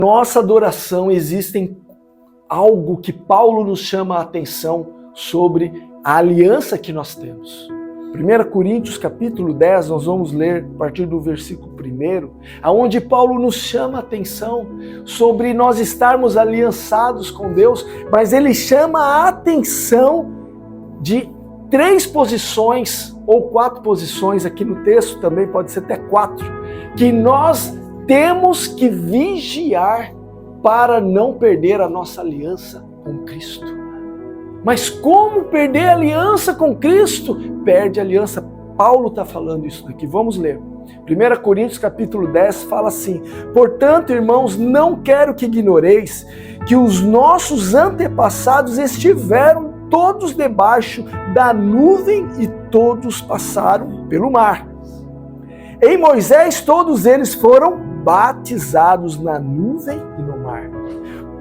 Nossa adoração existem algo que Paulo nos chama a atenção sobre a aliança que nós temos. 1 Coríntios capítulo 10, nós vamos ler a partir do versículo 1, onde Paulo nos chama a atenção sobre nós estarmos aliançados com Deus, mas ele chama a atenção de 3 posições, ou 4 posições, aqui no texto também pode ser até 4, que nós temos que vigiar para não perder a nossa aliança com Cristo. Mas como perder a aliança com Cristo? Perde a aliança. Paulo está falando isso daqui. Vamos ler. 1 Coríntios capítulo 10 fala assim: portanto, irmãos, não quero que ignoreis que os nossos antepassados estiveram todos debaixo da nuvem e todos passaram pelo mar. Em Moisés, todos eles foram batizados na nuvem e no mar.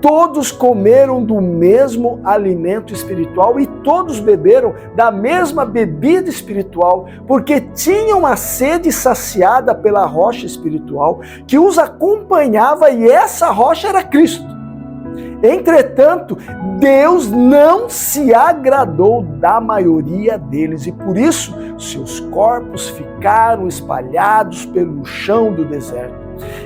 Todos comeram do mesmo alimento espiritual e todos beberam da mesma bebida espiritual, porque tinham a sede saciada pela rocha espiritual que os acompanhava, e essa rocha era Cristo. Entretanto, Deus não se agradou da maioria deles e por isso seus corpos ficaram espalhados pelo chão do deserto.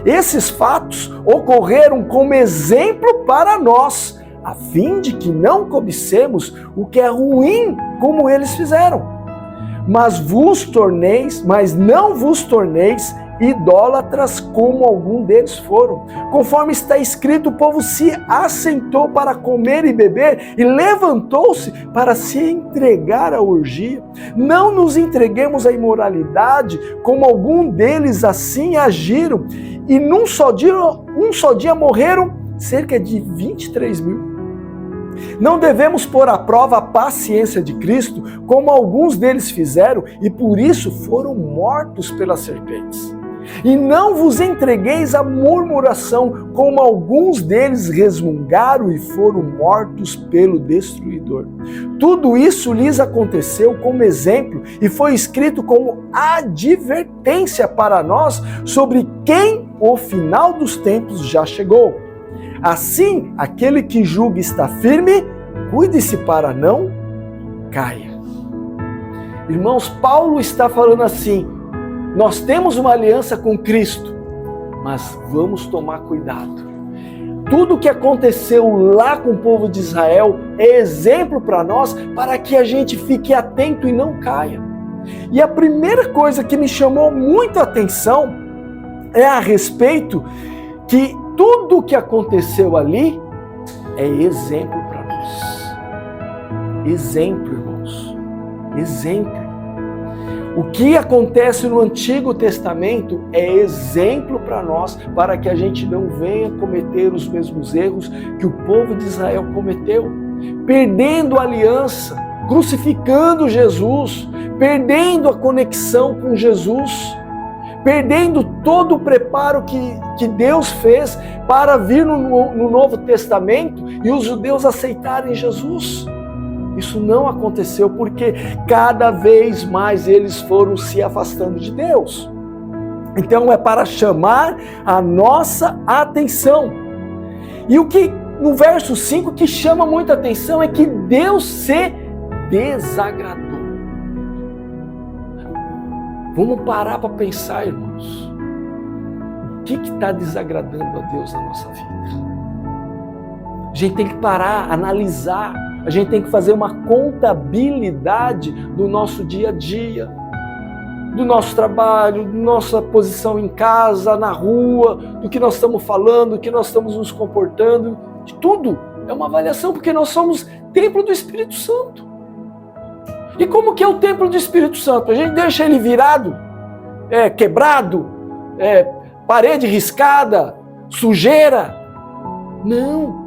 Esses fatos ocorreram como exemplo para nós, a fim de que não cobicemos o que é ruim como eles fizeram. Mas não vos torneis idólatras como algum deles foram. Conforme está escrito, o povo se assentou para comer e beber e levantou-se para se entregar à orgia. Não nos entreguemos à imoralidade como algum deles assim agiram, e num só dia morreram cerca de 23 mil. Não devemos pôr à prova a paciência de Cristo, como alguns deles fizeram, e por isso foram mortos pelas serpentes. E não vos entregueis à murmuração, como alguns deles resmungaram e foram mortos pelo destruidor. Tudo isso lhes aconteceu como exemplo e foi escrito como advertência para nós sobre quem o final dos tempos já chegou. Assim, aquele que julga está firme, cuide-se para não caia. Irmãos, Paulo está falando assim: nós temos uma aliança com Cristo, mas vamos tomar cuidado. Tudo o que aconteceu lá com o povo de Israel é exemplo para nós, para que a gente fique atento e não caia. E a primeira coisa que me chamou muito a atenção é a respeito que tudo o que aconteceu ali é exemplo para nós. Exemplo, irmãos. Exemplo. O que acontece no Antigo Testamento é exemplo para nós, para que a gente não venha cometer os mesmos erros que o povo de Israel cometeu, perdendo a aliança, crucificando Jesus, perdendo a conexão com Jesus, perdendo todo o preparo que Deus fez para vir no Novo Testamento e os judeus aceitarem Jesus. Isso não aconteceu porque cada vez mais eles foram se afastando de Deus. Então é para chamar a nossa atenção. E o que no verso 5 que chama muita atenção é que Deus se desagradou. Vamos parar para pensar, irmãos. O que está desagradando a Deus na nossa vida? A gente tem que parar, analisar. A gente tem que fazer uma contabilidade do nosso dia a dia, do nosso trabalho, da nossa posição em casa, na rua, do que nós estamos falando, do que nós estamos nos comportando, de tudo. É uma avaliação, porque nós somos templo do Espírito Santo. E como que é o templo do Espírito Santo? A gente deixa ele virado, quebrado, parede riscada, sujeira? Não.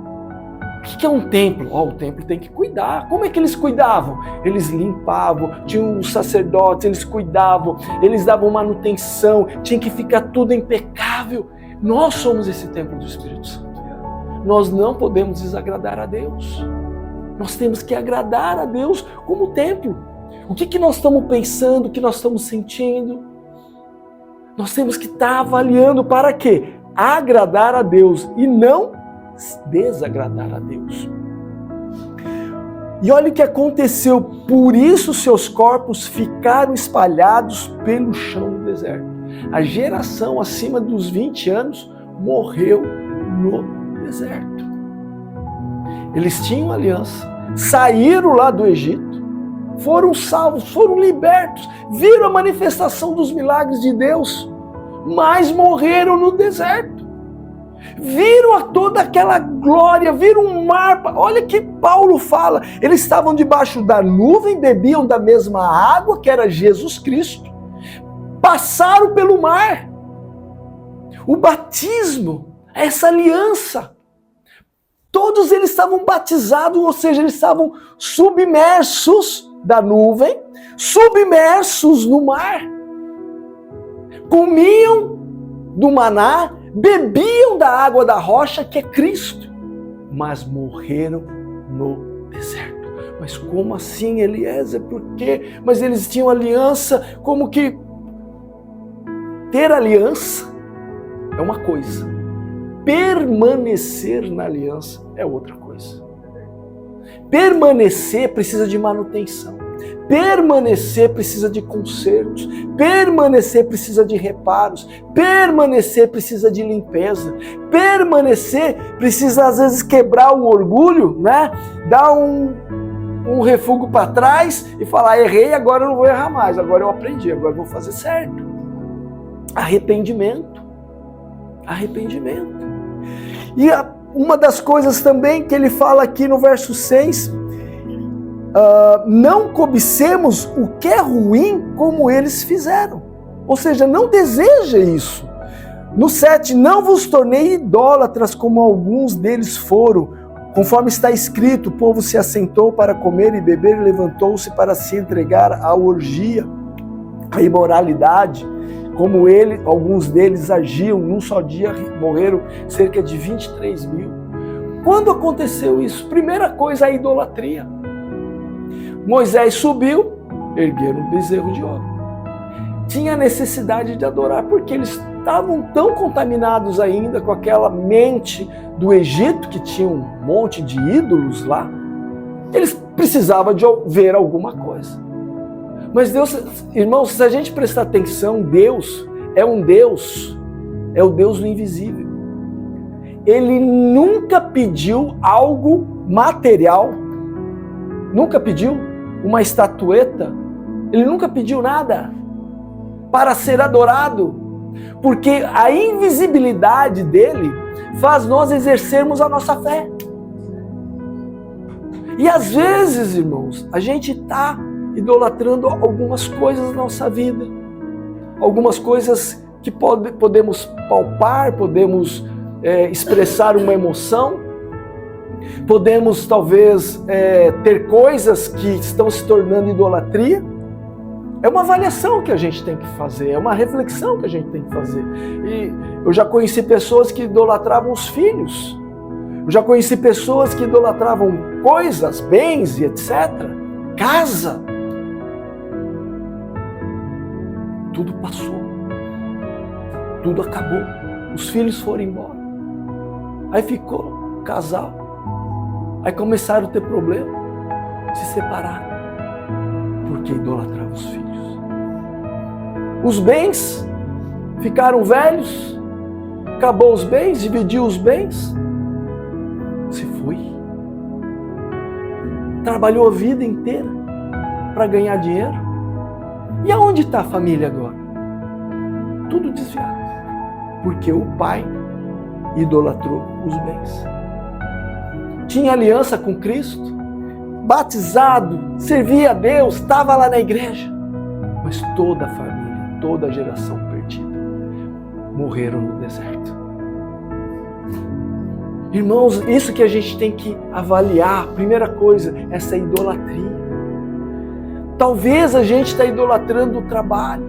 O que é um templo? O templo tem que cuidar. Como é que eles cuidavam? Eles limpavam, tinham os sacerdotes, eles cuidavam, eles davam manutenção, tinha que ficar tudo impecável. Nós somos esse templo do Espírito Santo. Nós não podemos desagradar a Deus. Nós temos que agradar a Deus como templo. O que nós estamos pensando, o que nós estamos sentindo? Nós temos que estar avaliando para quê? agradar a Deus e não desagradar a Deus. E olha o que aconteceu, por isso seus corpos ficaram espalhados pelo chão do deserto. A geração acima dos 20 anos morreu no deserto. Eles tinham aliança, saíram lá do Egito, foram salvos, foram libertos, viram a manifestação dos milagres de Deus, mas morreram no deserto. Viram toda aquela glória, viram um mar. Olha que Paulo fala, eles estavam debaixo da nuvem, bebiam da mesma água que era Jesus Cristo, passaram pelo mar. O batismo, essa aliança, todos eles estavam batizados, ou seja, eles estavam submersos da nuvem, submersos no mar, comiam do maná, bebiam da água da rocha, que é Cristo, mas morreram no deserto. Mas como assim, Eliezer? Por quê? Mas eles tinham aliança, como que ter aliança é uma coisa, permanecer na aliança é outra coisa. Permanecer precisa de manutenção. Permanecer precisa de consertos, permanecer precisa de reparos, permanecer precisa de limpeza, permanecer precisa às vezes quebrar o orgulho, né? Dar um refúgio para trás e falar, errei, agora eu não vou errar mais, agora eu aprendi, agora eu vou fazer certo. Arrependimento. E uma das coisas também que ele fala aqui no verso 6, não cobicemos o que é ruim como eles fizeram. Ou seja, não deseja isso. No 7, não vos tornei idólatras como alguns deles foram. Conforme está escrito, o povo se assentou para comer e beber e levantou-se para se entregar à orgia, à imoralidade. Como alguns deles agiam, num só dia morreram cerca de 23 mil. Quando aconteceu isso? Primeira coisa, a idolatria. Moisés subiu, ergueram um bezerro de ouro. Tinha necessidade de adorar, porque eles estavam tão contaminados ainda com aquela mente do Egito, que tinha um monte de ídolos lá. Eles precisavam de ver alguma coisa. Mas Deus, irmãos, se a gente prestar atenção, Deus é o Deus do invisível. Ele nunca pediu algo material, nunca pediu uma estatueta, ele nunca pediu nada para ser adorado, porque a invisibilidade dele faz nós exercermos a nossa fé. E às vezes, irmãos, a gente está idolatrando algumas coisas na nossa vida, algumas coisas que podemos palpar, podemos expressar uma emoção, podemos talvez ter coisas que estão se tornando idolatria. É uma avaliação que a gente tem que fazer, é uma reflexão que a gente tem que fazer. E eu já conheci pessoas que idolatravam os filhos, eu já conheci pessoas que idolatravam coisas, bens e etc. Casa. Tudo passou, tudo acabou, os filhos foram embora, aí ficou casal, aí começaram a ter problema, se separaram, porque idolatravam os filhos. Os bens ficaram velhos, acabou os bens, dividiu os bens, se foi, trabalhou a vida inteira para ganhar dinheiro. E aonde está a família agora? Tudo desviado. Porque o pai idolatrou os bens. Tinha aliança com Cristo, batizado, servia a Deus, estava lá na igreja. Mas toda a família, toda a geração perdida, morreram no deserto. Irmãos, isso que a gente tem que avaliar. Primeira coisa, essa idolatria. Talvez a gente está idolatrando o trabalho.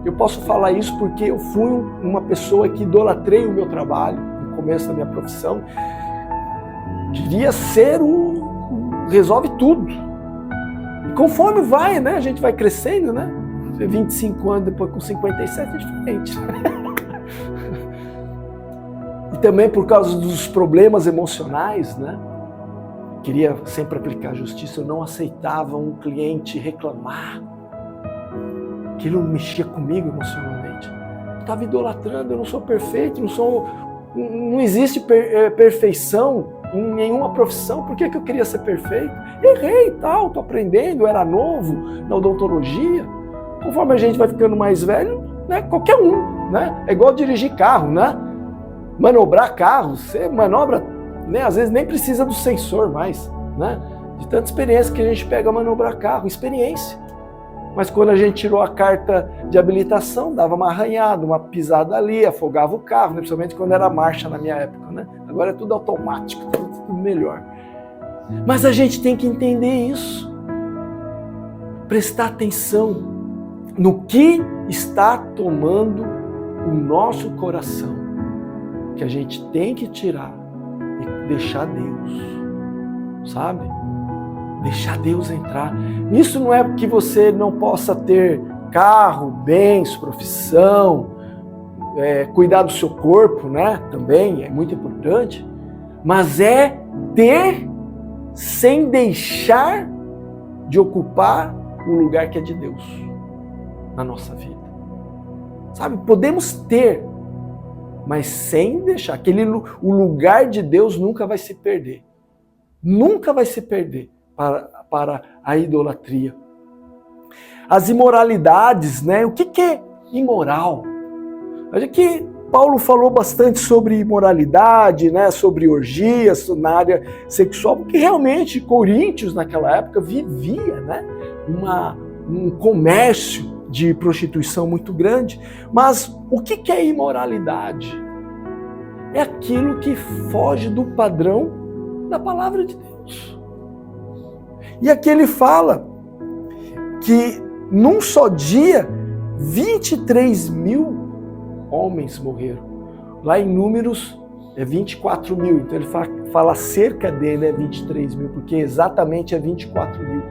Eu posso falar isso porque eu fui uma pessoa que idolatrei o meu trabalho no começo da minha profissão. Queria ser resolve tudo. E conforme vai, né? A gente vai crescendo, né? 25 anos, depois com 57 é diferente. também por causa dos problemas emocionais, né? Queria sempre aplicar justiça, eu não aceitava um cliente reclamar. Aquilo mexia comigo emocionalmente. Eu estava idolatrando, eu não sou perfeito, não existe perfeição em nenhuma profissão, por que eu queria ser perfeito? Errei e tal, estou aprendendo, eu era novo na odontologia. Conforme a gente vai ficando mais velho, né, qualquer um, né? É igual dirigir carro, né? Manobrar carro, você manobra, né, às vezes nem precisa do sensor mais, né? De tanta experiência que a gente pega a manobrar carro, experiência. Mas quando a gente tirou a carta de habilitação, dava uma arranhada, uma pisada ali, afogava o carro, né? Principalmente quando era marcha na minha época, né? Agora é tudo automático, tudo melhor. Mas a gente tem que entender isso. Prestar atenção no que está tomando o nosso coração, que a gente tem que tirar e deixar Deus, sabe? Deixar Deus entrar. Isso não é que você não possa ter carro, bens, profissão, cuidar do seu corpo, né? Também é muito importante. Mas é ter sem deixar de ocupar o lugar que é de Deus na nossa vida. Sabe? Podemos ter, mas sem deixar. O lugar de Deus nunca vai se perder. Nunca vai se perder para a idolatria. As imoralidades, né? O que é imoral? Acho que Paulo falou bastante sobre imoralidade, né? Sobre orgias na área sexual, porque realmente Coríntios naquela época vivia, né? Um comércio de prostituição muito grande. Mas o que é imoralidade? É aquilo que foge do padrão da palavra de Deus. E aqui ele fala que num só dia 23 mil homens morreram. Lá em Números é 24 mil, então ele fala cerca dele é 23 mil, porque exatamente é 24 mil.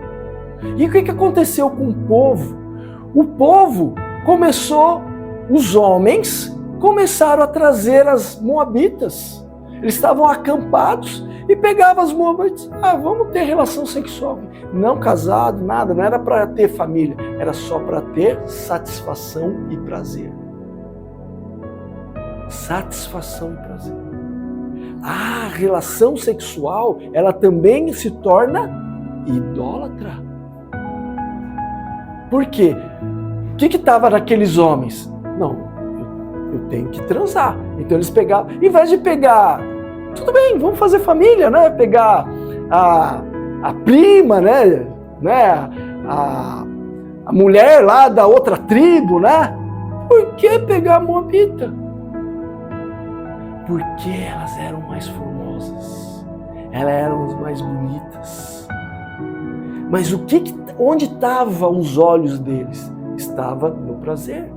E o que aconteceu com o povo? O povo os homens começaram a trazer as moabitas. Eles estavam acampados e pegavam as moabitas. Vamos ter relação sexual. Não casado, nada, não era para ter família, era só para ter satisfação e prazer. Satisfação e prazer. A relação sexual, ela também se torna idólatra. Por quê? O que estava naqueles homens? Não, eu tenho que transar. Então eles pegavam, em vez de pegar, tudo bem, vamos fazer família, né? Pegar a prima, né? A mulher lá da outra tribo, né? Por que pegar a moabita? Porque elas eram mais formosas, elas eram as mais bonitas. Mas onde estavam os olhos deles? Estava no prazer.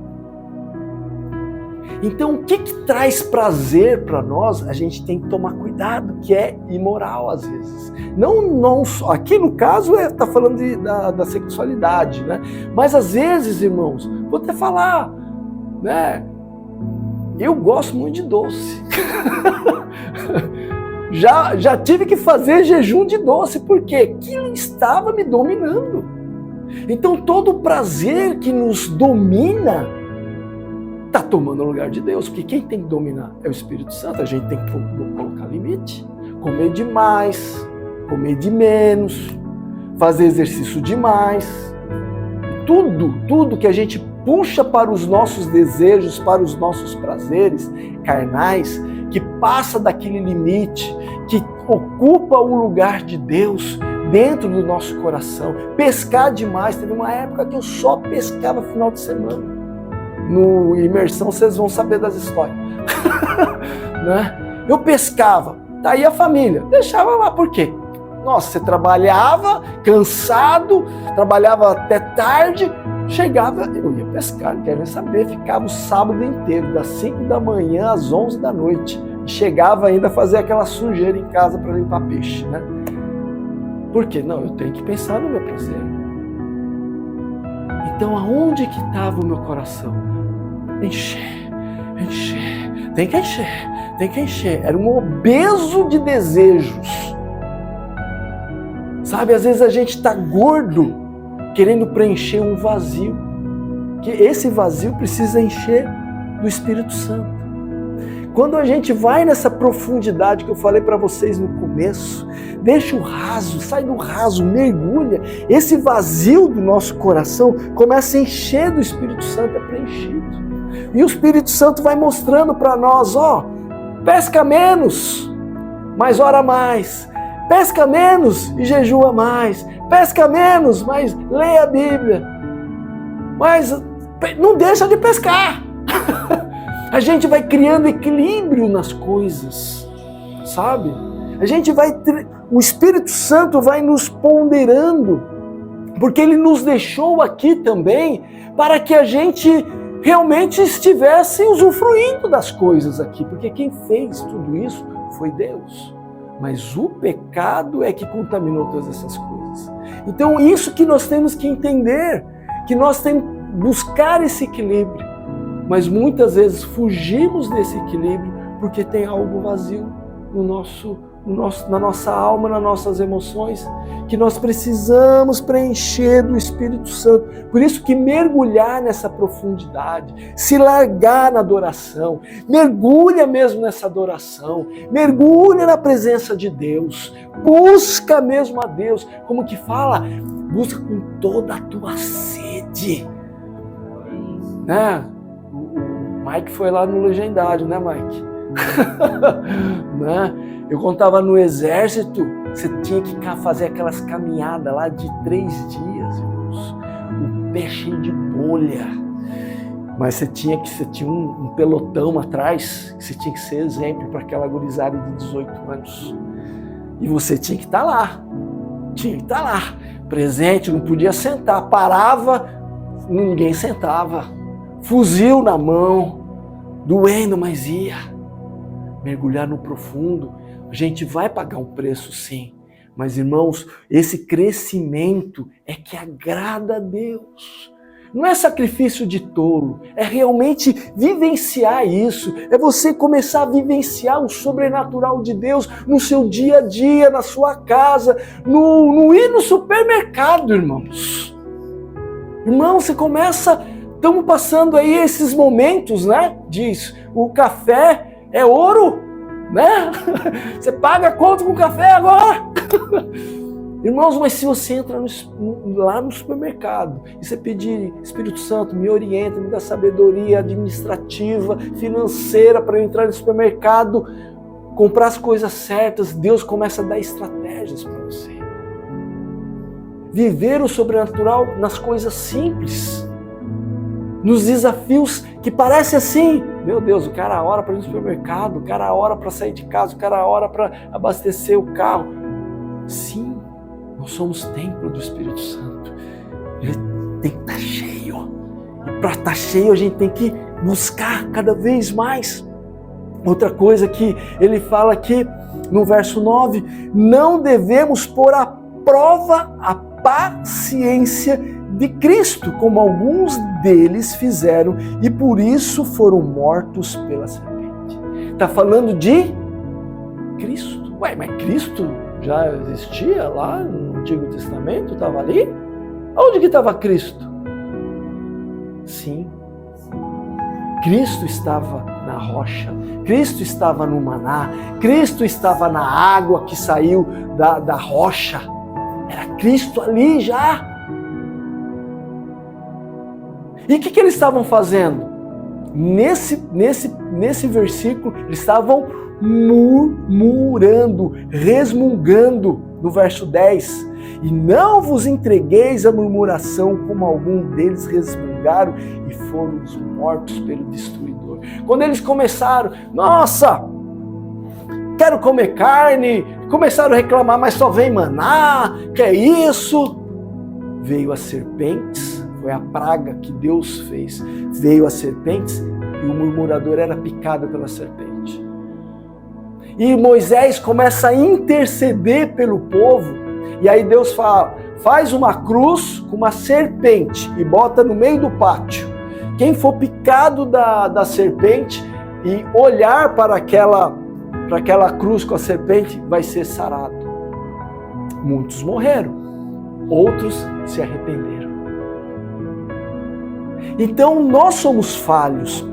Então, o que traz prazer para nós? A gente tem que tomar cuidado, que é imoral às vezes. Não só, aqui no caso está falando da sexualidade, né? Mas às vezes, irmãos, vou até falar, né? Eu gosto muito de doce. já tive que fazer jejum de doce, porque aquilo estava me dominando. Então todo o prazer que nos domina está tomando o lugar de Deus, porque quem tem que dominar é o Espírito Santo. A gente tem que colocar limite, comer demais, comer de menos, fazer exercício demais. Tudo que a gente puxa para os nossos desejos, para os nossos prazeres carnais, que passa daquele limite, que ocupa o lugar de Deus dentro do nosso coração. Pescar demais. Teve uma época que eu só pescava final de semana. No Imersão vocês vão saber das histórias. Né? Eu pescava, daí a família deixava lá, por quê? Nossa, você trabalhava cansado, trabalhava até tarde, chegava, eu ia pescar, não quero nem saber, ficava o sábado inteiro, das 5 da manhã às 11 da noite, e chegava ainda a fazer aquela sujeira em casa para limpar peixe, né? Por quê? Não, eu tenho que pensar no meu prazer. Então, aonde que estava o meu coração? Encher, Tem que encher. Era um obeso de desejos. Sabe, às vezes a gente está gordo, querendo preencher um vazio. Que esse vazio precisa encher do Espírito Santo. Quando a gente vai nessa profundidade que eu falei para vocês no começo, deixa o raso, sai do raso, mergulha, esse vazio do nosso coração começa a encher do Espírito Santo, é preenchido. E o Espírito Santo vai mostrando para nós, pesca menos, mas ora mais. Pesca menos e jejua mais. Pesca menos, mas leia a Bíblia. Mas não deixa de pescar. A gente vai criando equilíbrio nas coisas, sabe? O Espírito Santo vai nos ponderando, porque Ele nos deixou aqui também para que a gente realmente estivesse usufruindo das coisas aqui, porque quem fez tudo isso foi Deus. Mas o pecado é que contaminou todas essas coisas. Então isso que nós temos que entender, que nós temos que buscar esse equilíbrio. Mas muitas vezes fugimos desse equilíbrio porque tem algo vazio na nossa alma, nas nossas emoções, que nós precisamos preencher do Espírito Santo. Por isso que mergulhar nessa profundidade, se largar na adoração, mergulha mesmo nessa adoração, mergulha na presença de Deus, busca mesmo a Deus, como que fala, busca com toda a tua sede, né? O Mike foi lá no Legendário, né, Mike? Né? Eu contava no exército, você tinha que fazer aquelas caminhadas lá de 3 dias, irmãos. O pé cheio de bolha. Mas você tinha um pelotão atrás, que você tinha que ser exemplo para aquela gurizada de 18 anos. E você tinha que estar lá. Presente, não podia sentar. Parava, ninguém sentava. Fuzil na mão, doendo, mas ia. Mergulhar no profundo, a gente vai pagar um preço sim, mas irmãos, esse crescimento é que agrada a Deus. Não é sacrifício de tolo, é realmente vivenciar isso, é você começar a vivenciar o sobrenatural de Deus no seu dia a dia, na sua casa, no ir no supermercado, irmãos. Irmão, você começa, estamos passando aí esses momentos, né? Diz, o café é ouro, né? Você paga a conta com café agora. Irmãos, mas se você entra lá no supermercado e você pedir, Espírito Santo, me orienta, me dá sabedoria administrativa, financeira para eu entrar no supermercado, comprar as coisas certas, Deus começa a dar estratégias para você. Viver o sobrenatural nas coisas simples. Nos desafios que parece assim, meu Deus, o cara ora para ir no supermercado, o cara ora para sair de casa, o cara ora para abastecer o carro. Sim, nós somos templo do Espírito Santo. Ele tem que estar cheio. E para estar cheio a gente tem que buscar cada vez mais. Outra coisa que ele fala aqui no verso 9, não devemos pôr à prova a paciência de Cristo, como alguns deles fizeram, e por isso foram mortos pela serpente. Está falando de Cristo. Ué, mas Cristo já existia lá no Antigo Testamento? Estava ali? Onde que estava Cristo? Sim. Cristo estava na rocha, Cristo estava no maná, Cristo estava na água que saiu da rocha. Era Cristo ali já. E o que eles estavam fazendo? Nesse versículo, eles estavam murmurando, resmungando, no verso 10. E não vos entregueis à murmuração, como alguns deles resmungaram e foram mortos pelo destruidor. Quando eles começaram, nossa, quero comer carne, começaram a reclamar, mas só vem maná, que é isso? Veio as serpentes. Foi a praga que Deus fez. Veio as serpentes e o murmurador era picado pela serpente. E Moisés começa a interceder pelo povo. E aí Deus fala, faz uma cruz com uma serpente e bota no meio do pátio. Quem for picado da serpente e olhar para aquela cruz com a serpente, vai ser sarado. Muitos morreram, outros se arrependeram. Então nós somos falhos.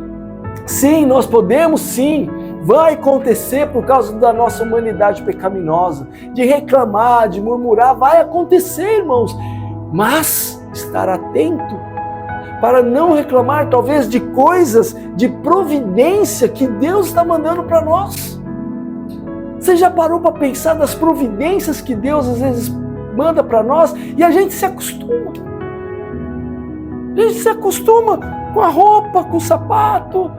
Sim, nós podemos sim, vai acontecer por causa da nossa humanidade pecaminosa, de reclamar, de murmurar, vai acontecer, irmãos. Mas estar atento para não reclamar talvez de coisas, de providência que Deus está mandando para nós. Você já parou para pensar das providências que Deus às vezes manda para nós e a gente se acostuma? A gente se acostuma com a roupa, com o sapato,